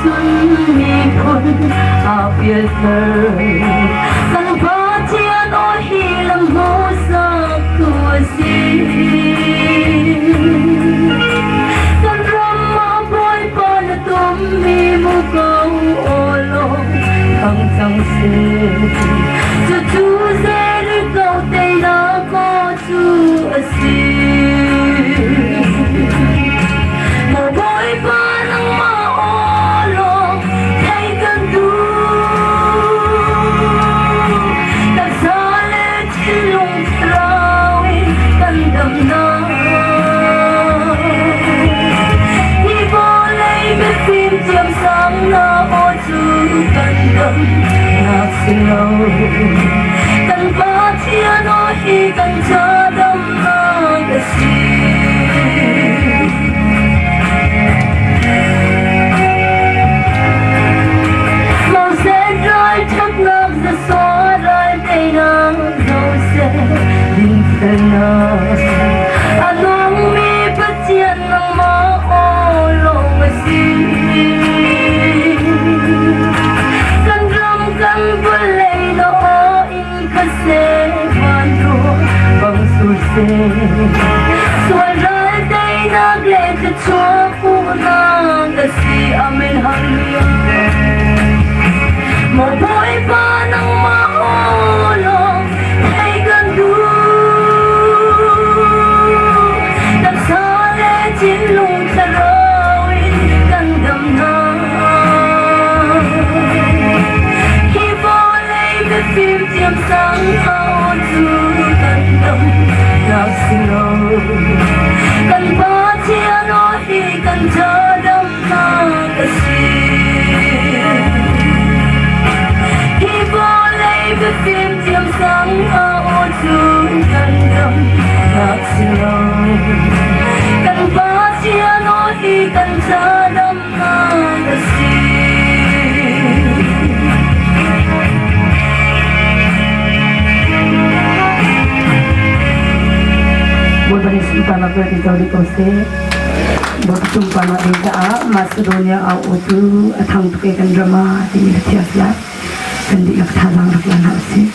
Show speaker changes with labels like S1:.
S1: จุนมีคนอาเปียเลยกันพาเทียนโอฮีลำโมสักตัวสิกันรำมาปล่อยปอนตุ้มมีมุกเอาโอโลทั้งจังเสจะจูเซหรือเก่าเตยละก็จูสิมาปล่อยปอนมาโอโลให้กันดูแต่ซาเลที่ลงตราวกันดำน้ำที่บ่เลยเป็นฟิล์มเจียมสังนาโอจูกันดำนักสิเรากันปาเทียนโอฮีกันชาดำนากสิเราเส้นรอยทักนักจะสอนรอยในน้ำเราเส้นดินเส้นน้ำอันน้องมีปัจเจียนน้ำมาโอลงมาสิกันรำกันบุเลยโนอินคาเซมันรัวบังสุดเซส่วนรอยในนักเล่นจะชัวผู้นางกสิอาเมนฮัลเลลูยามาปล่อยปานังมาโอโลให้กันดูดังซาเลจินลุงทะเลวินกันดำน้ำฮีโบเลยเป็นฟิล์มเจียมสังเอาจูกันดำนักสิโลกันปาเทียนโอฮีกันเธอดำนากสิฮีโบเลยเป็นฟิล์มเจียมสังเอาจูกันดำนักสิโลกันปาเทียนโอฮีกันเธอดำนากสิbuat baris utama berarti kau di kose buat tumpa nak dinda Macedonia au utu athang tuke kan drama di tiasla kan di ak thalang rak lan hasi